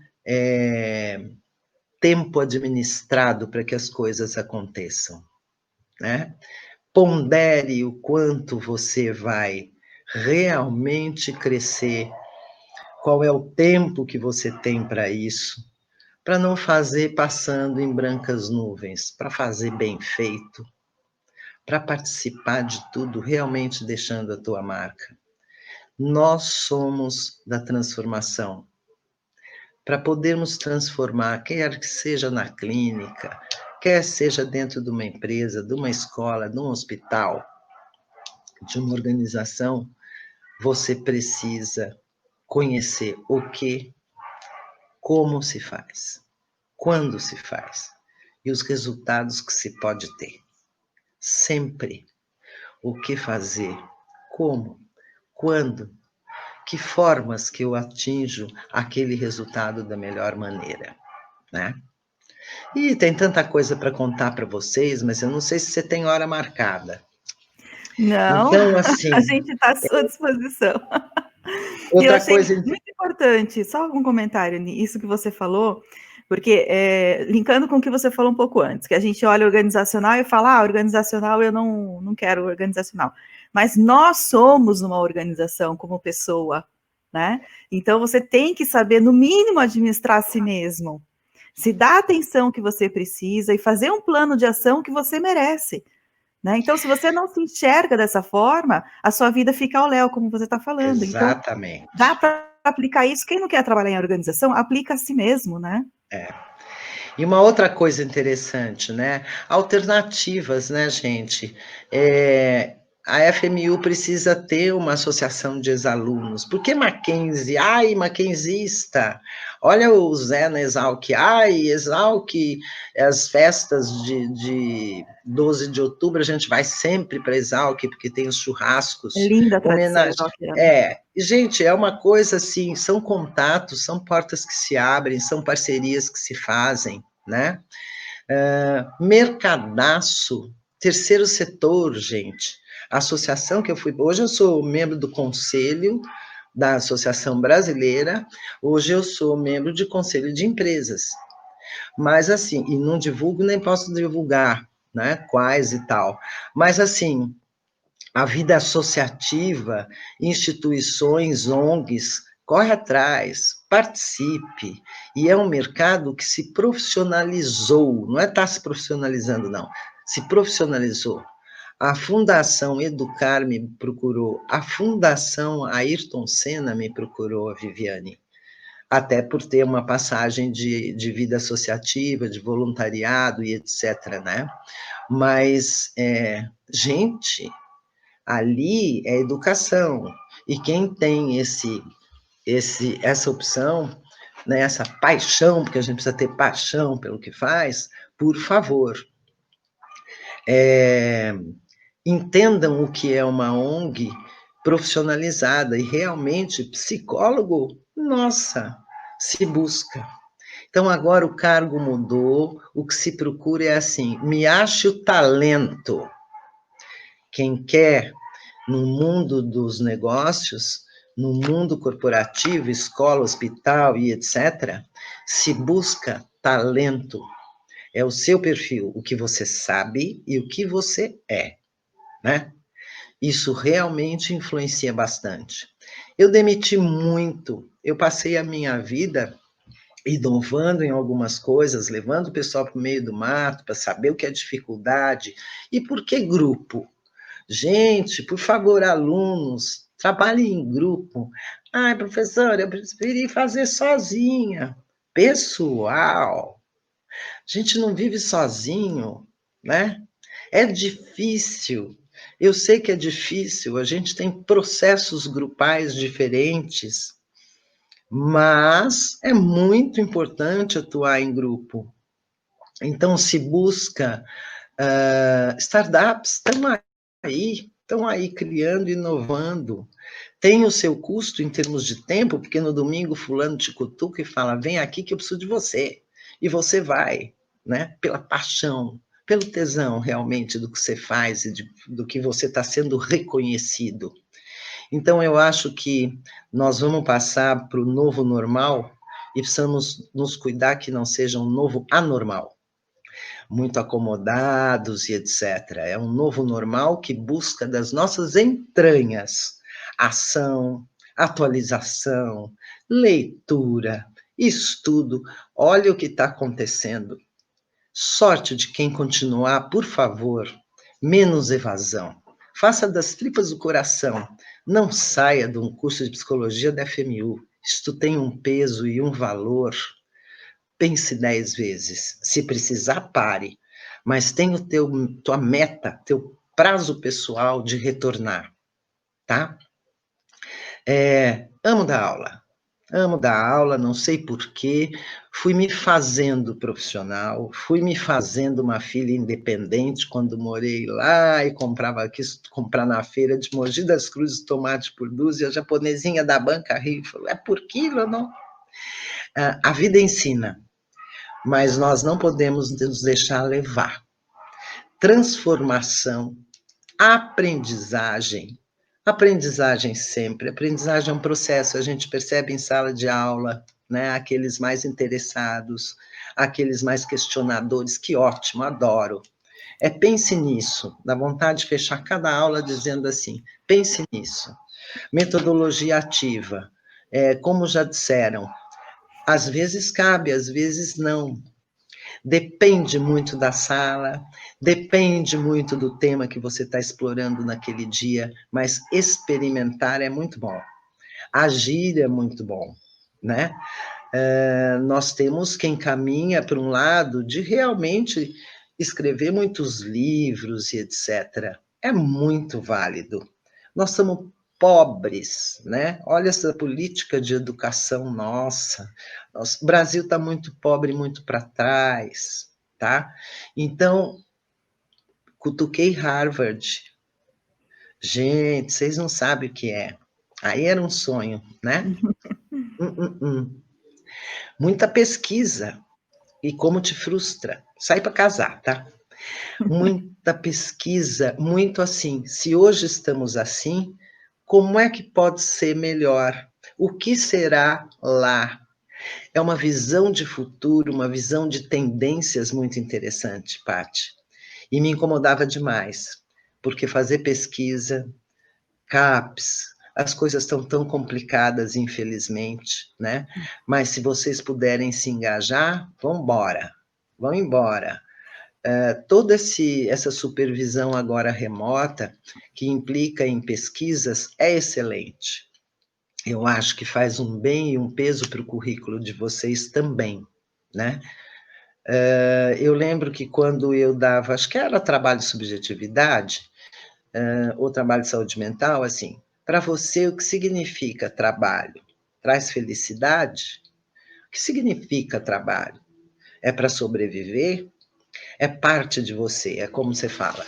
tempo administrado para que as coisas aconteçam, né? Pondere o quanto você vai realmente crescer, qual é o tempo que você tem para isso, para não fazer passando em brancas nuvens, para fazer bem feito, para participar de tudo, realmente deixando a tua marca. Nós somos da transformação. Para podermos transformar, quer que seja na clínica, quer seja dentro de uma empresa, de uma escola, de um hospital, de uma organização, você precisa conhecer o que, como se faz, quando se faz e os resultados que se pode ter. Sempre o que fazer, como, quando, que formas que eu atinjo aquele resultado da melhor maneira, né? E tem tanta coisa para contar para vocês, mas eu não sei se você tem hora marcada. Não, Então, assim, a gente está à sua disposição. E eu outra achei coisa. muito importante, só um comentário nisso que você falou, Porque, linkando com o que você falou um pouco antes, que a gente olha organizacional e fala, organizacional, eu não quero organizacional. Mas nós somos uma organização como pessoa, né? Então, você tem que saber, no mínimo, administrar a si mesmo. Se dar a atenção que você precisa e fazer um plano de ação que você merece. Né? Então, se você não se enxerga dessa forma, a sua vida fica ao léu, como você está falando. Exatamente. Então, dá para aplicar isso. Quem não quer trabalhar em organização, aplica a si mesmo, né? E uma outra coisa interessante, né? Alternativas, né, gente? A FMU precisa ter uma associação de ex-alunos. Por que Mackenzie? Ai, mackenzista! Olha o Zé na Exalc. Ai, Exalc, as festas de 12 de outubro, a gente vai sempre para Exalc, porque tem os churrascos. Linda a tradição exalquiana. Gente, é uma coisa assim, são contatos, são portas que se abrem, são parcerias que se fazem, né? Mercadaço, terceiro setor, gente. A associação que eu fui, hoje eu sou membro do conselho da Associação Brasileira, hoje eu sou membro de conselho de empresas. Mas assim, e não divulgo nem posso divulgar, né, quais e tal. Mas assim, a vida associativa, instituições, ONGs, corre atrás, participe. E é um mercado que se profissionalizou, não é estar se profissionalizando, não, se profissionalizou. A Fundação Educar me procurou, a Fundação Ayrton Senna me procurou, a Viviane, até por ter uma passagem de vida associativa, de voluntariado e etc., né? Mas, gente, ali é educação. E quem tem essa opção, né, essa paixão, porque a gente precisa ter paixão pelo que faz, por favor, entendam o que é uma ONG profissionalizada e realmente psicólogo, nossa, se busca. Então agora o cargo mudou, o que se procura é assim, me ache o talento. Quem quer no mundo dos negócios, no mundo corporativo, escola, hospital e etc., se busca talento. É o seu perfil, o que você sabe e o que você é, né? Isso realmente influencia bastante. Eu demiti muito, eu passei a minha vida inovando em algumas coisas, levando o pessoal para o meio do mato para saber o que é dificuldade. E por que grupo? Gente, por favor, alunos, trabalhem em grupo. Ai, professora, eu preferi fazer sozinha. Pessoal, a gente não vive sozinho, né? É difícil. Eu sei que é difícil, a gente tem processos grupais diferentes, mas é muito importante atuar em grupo. Então, se busca startups, estão aí criando, inovando. Tem o seu custo em termos de tempo, porque no domingo fulano te cutuca e fala, vem aqui que eu preciso de você. E você vai, né? Pela paixão, pelo tesão realmente do que você faz e do que você está sendo reconhecido. Então, eu acho que nós vamos passar para o novo normal e precisamos nos cuidar que não seja um novo anormal, muito acomodados e etc. É um novo normal que busca das nossas entranhas ação, atualização, leitura, estudo. Olha o que está acontecendo. Sorte de quem continuar, por favor, menos evasão. Faça das tripas do coração. Não saia de um curso de psicologia da FMU. Isto tem um peso e um valor. Pense 10 vezes. Se precisar, pare. Mas tenha tua meta, teu prazo pessoal de retornar, tá? Amo dar aula, não sei porquê, fui me fazendo profissional, fui me fazendo uma filha independente quando morei lá e quis comprar na feira de Mogi das Cruzes tomate por dúzia, a japonesinha da banca riu, falou, é por quilo, não? A vida ensina, mas nós não podemos nos deixar levar. Transformação, aprendizagem sempre. Aprendizagem é um processo, a gente percebe em sala de aula, né? Aqueles mais interessados, aqueles mais questionadores, que ótimo, adoro. Pense nisso, dá vontade de fechar cada aula dizendo assim, pense nisso. Metodologia ativa, como já disseram, às vezes cabe, às vezes não. Depende muito da sala, depende muito do tema que você está explorando naquele dia, mas experimentar é muito bom. Agir é muito bom, né? Nós temos quem caminha para um lado de realmente escrever muitos livros e etc. É muito válido. Nós somos pobres, né? Olha essa política de educação nossa. O Brasil está muito pobre, muito para trás, tá? Então, cutuquei Harvard. Gente, vocês não sabem o que é. Aí era um sonho, né? Muita pesquisa. E como te frustra. Sai para casar, tá? Muita pesquisa, muito assim. Se hoje estamos assim, como é que pode ser melhor? O que será lá? É uma visão de futuro, uma visão de tendências muito interessante, Paty. E me incomodava demais, porque fazer pesquisa, CAPES, as coisas estão tão complicadas, infelizmente, né? Mas se vocês puderem se engajar, vão embora. Toda essa supervisão agora remota, que implica em pesquisas, é excelente. Eu acho que faz um bem e um peso para o currículo de vocês também, né? Eu lembro que quando eu dava, acho que era trabalho de subjetividade, ou trabalho de saúde mental, assim, para você o que significa trabalho? Traz felicidade? O que significa trabalho? É para sobreviver? É parte de você, é como você fala,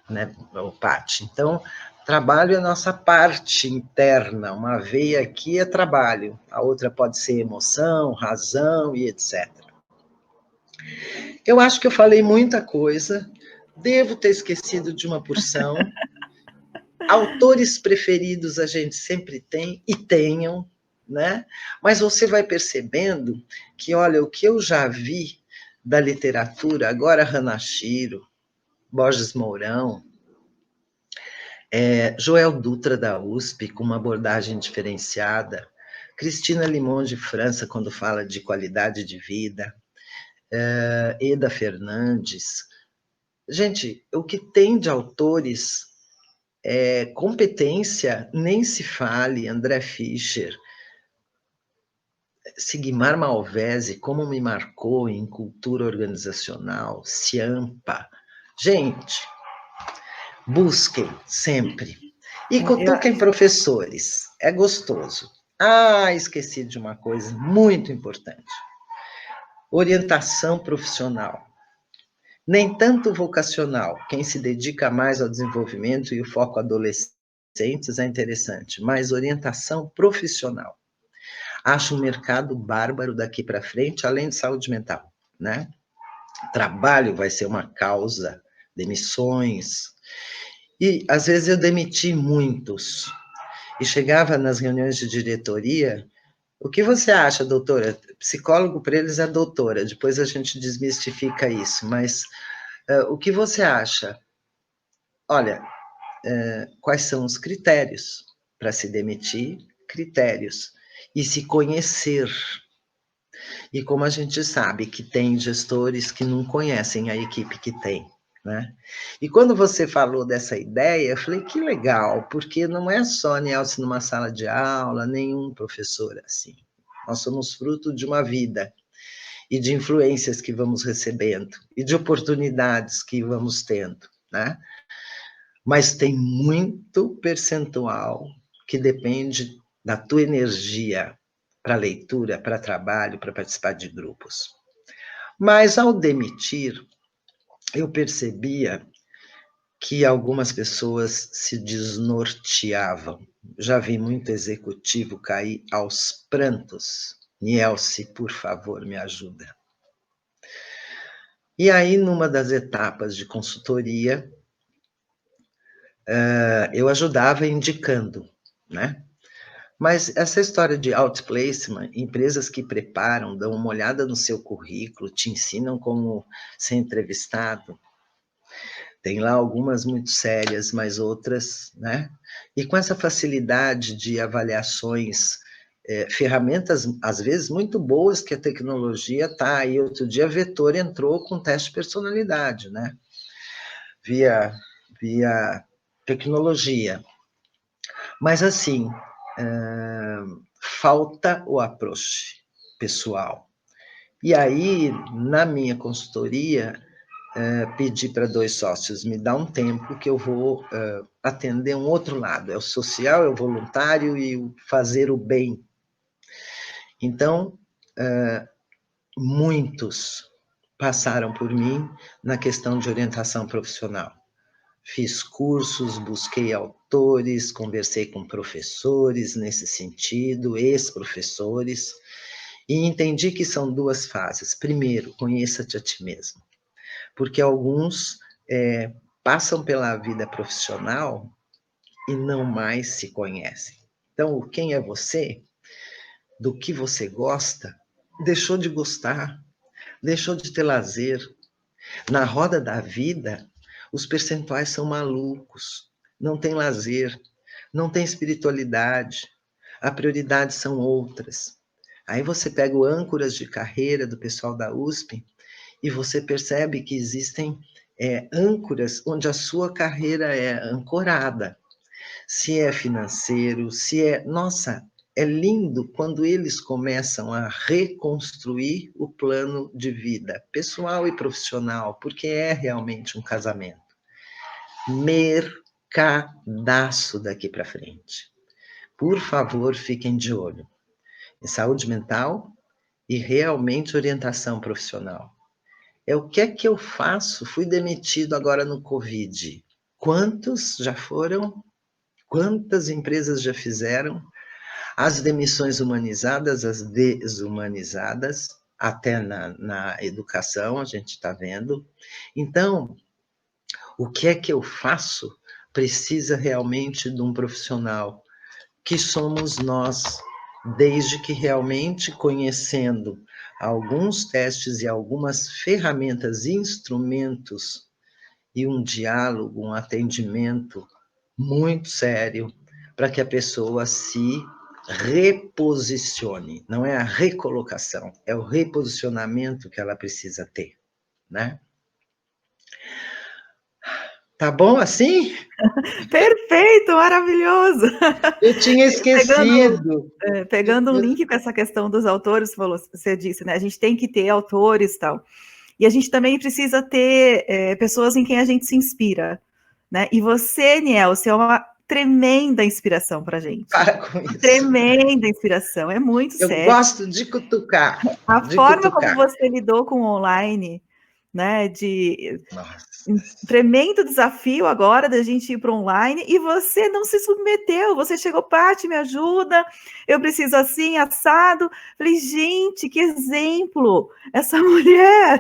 né, Paty? Então, trabalho é a nossa parte interna, uma veia aqui é trabalho, a outra pode ser emoção, razão e etc. Eu acho que eu falei muita coisa, devo ter esquecido de uma porção. Autores preferidos a gente sempre tem, e tenham, né? Mas você vai percebendo que, olha, o que eu já vi da literatura, agora Hanashiro, Borges Mourão, Joel Dutra da USP, com uma abordagem diferenciada, Cristina Limon de França, quando fala de qualidade de vida, Eda Fernandes. Gente, o que tem de autores, competência, nem se fale, André Fischer, Sigmar Malvese, como me marcou em cultura organizacional, Ciampa. Gente, busquem sempre. E cutuquem professores, é gostoso. Esqueci de uma coisa muito importante. Orientação profissional. Nem tanto vocacional, quem se dedica mais ao desenvolvimento e o foco adolescentes é interessante, mas orientação profissional. Acho um mercado bárbaro daqui para frente, além de saúde mental, né? Trabalho vai ser uma causa, demissões. E, às vezes, eu demiti muitos. E chegava nas reuniões de diretoria, o que você acha, doutora? Psicólogo para eles é doutora, depois a gente desmistifica isso, mas o que você acha? Olha, quais são os critérios para se demitir? Critérios. E se conhecer. E como a gente sabe que tem gestores que não conhecem a equipe que tem, né? E quando você falou dessa ideia, eu falei, que legal, porque não é só Nelson numa sala de aula, nenhum professor assim. Nós somos fruto de uma vida e de influências que vamos recebendo e de oportunidades que vamos tendo, né? Mas tem muito percentual que depende da tua energia para leitura, para trabalho, para participar de grupos. Mas ao demitir, eu percebia que algumas pessoas se desnorteavam. Já vi muito executivo cair aos prantos. Nielce, por favor, me ajuda. E aí, numa das etapas de consultoria, eu ajudava indicando, né? Mas essa história de outplacement, empresas que preparam, dão uma olhada no seu currículo, te ensinam como ser entrevistado, tem lá algumas muito sérias, mas outras, né? E com essa facilidade de avaliações, ferramentas, às vezes, muito boas que a tecnologia está aí. Outro dia, a Vetor entrou com teste de personalidade, né? Via tecnologia. Mas, assim, falta o approach pessoal. E aí, na minha consultoria, pedi para 2 sócios, me dá um tempo que eu vou atender um outro lado, é o social, é o voluntário e o fazer o bem. Então, muitos passaram por mim na questão de orientação profissional. Fiz cursos, busquei autores, conversei com professores nesse sentido, ex-professores, e entendi que são 2 fases. Primeiro, conheça-te a ti mesmo, porque alguns passam pela vida profissional e não mais se conhecem. Então, quem é você? Do que você gosta? Deixou de gostar, deixou de ter lazer. Na roda da vida, os percentuais são malucos. Não tem lazer, não tem espiritualidade. A prioridade são outras. Aí você pega o âncoras de carreira do pessoal da USP e você percebe que existem âncoras onde a sua carreira é ancorada. Se é financeiro, se é... Nossa, é lindo quando eles começam a reconstruir o plano de vida, pessoal e profissional, porque é realmente um casamento. Mercadaço daqui para frente. Por favor, fiquem de olho em saúde mental e realmente orientação profissional. É o que é que eu faço? Fui demitido agora no Covid. Quantos já foram? Quantas empresas já fizeram? As demissões humanizadas, as desumanizadas, até na educação, a gente está vendo. Então, o que é que eu faço? Precisa realmente de um profissional, que somos nós, desde que realmente conhecendo alguns testes e algumas ferramentas, instrumentos e um diálogo, um atendimento muito sério para que a pessoa se reposicione. Não é a recolocação, é o reposicionamento que ela precisa ter, né? Tá bom assim? Perfeito, maravilhoso. Eu tinha Pegando, esquecido. pegando um link com essa questão dos autores, você disse, né? A gente tem que ter autores e tal. E a gente também precisa ter pessoas em quem a gente se inspira, né? E você, Niel, você é uma tremenda inspiração para a gente. Para com isso. Tremenda inspiração, é muito Eu sério. gosto de cutucar. A De forma cutucar. como você lidou com o online, né? Nossa. Tremendo desafio agora da gente ir para online e você não se submeteu, você chegou, Paty, me ajuda, eu preciso assim, assado. Falei, gente, que exemplo! Essa mulher,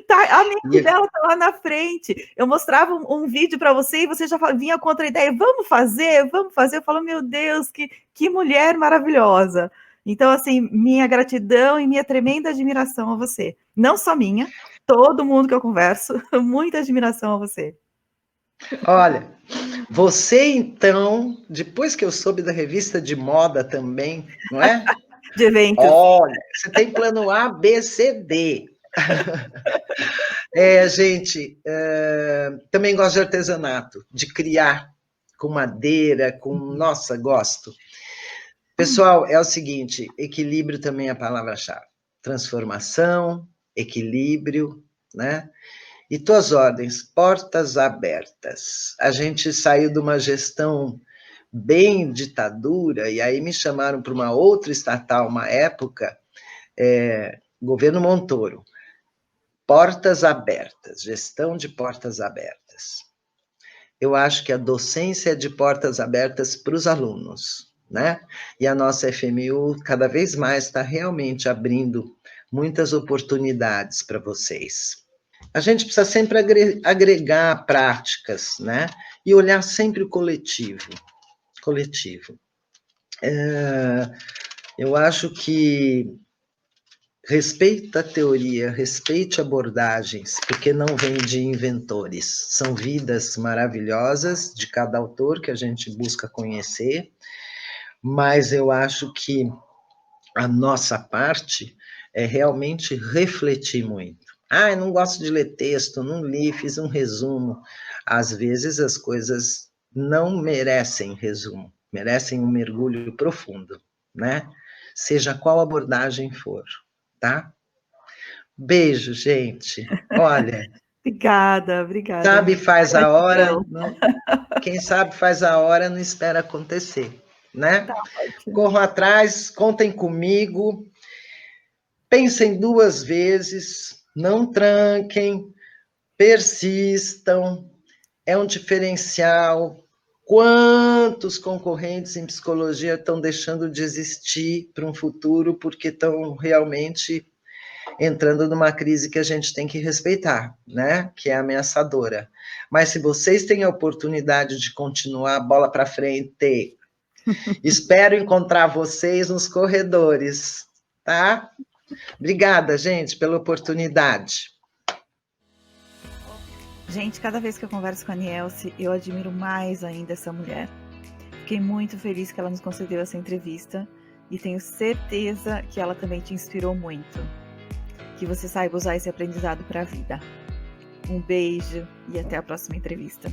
tá, a mente dela tá lá na frente. Eu mostrava um vídeo para você e você já vinha contra a ideia, vamos fazer. Eu falo, meu Deus, que mulher maravilhosa. Então, assim, minha gratidão e minha tremenda admiração a você. Não só minha, todo mundo que eu converso, muita admiração a você. Olha, você então, depois que eu soube da revista de moda também, não é? De eventos. Olha, você tem plano A, B, C, D. Gente, também gosto de artesanato, de criar com madeira, Nossa, gosto. Pessoal, é o seguinte, equilíbrio também é a palavra-chave. Transformação, equilíbrio, né? E tuas ordens, portas abertas. A gente saiu de uma gestão bem ditadura, e aí me chamaram para uma outra estatal, uma época, governo Montoro. Portas abertas, gestão de portas abertas. Eu acho que a docência é de portas abertas para os alunos, né? E a nossa FMU cada vez mais está realmente abrindo muitas oportunidades para vocês. A gente precisa sempre agregar práticas, né? E olhar sempre o coletivo. Coletivo. Eu acho que respeite a teoria, respeite abordagens, porque não vem de inventores. São vidas maravilhosas de cada autor que a gente busca conhecer, mas eu acho que a nossa parte é realmente refletir muito. Eu não gosto de ler texto, não li, fiz um resumo. Às vezes as coisas não merecem resumo, merecem um mergulho profundo, né? Seja qual abordagem for, tá? Beijo, gente. Olha, Obrigada. sabe faz a hora, Gratidão. quem sabe faz a hora, não espera acontecer, né? Tá ótimo. Corram atrás, contem comigo. Pensem duas vezes, não tranquem, persistam, é um diferencial. Quantos concorrentes em psicologia estão deixando de existir para um futuro porque estão realmente entrando numa crise que a gente tem que respeitar, né? Que é ameaçadora. Mas se vocês têm a oportunidade de continuar a bola para frente, espero encontrar vocês nos corredores, tá? Obrigada, gente, pela oportunidade. Gente, cada vez que eu converso com a Nielce, eu admiro mais ainda essa mulher. Fiquei muito feliz que ela nos concedeu essa entrevista e tenho certeza que ela também te inspirou muito. Que você saiba usar esse aprendizado para a vida. Um beijo e até a próxima entrevista.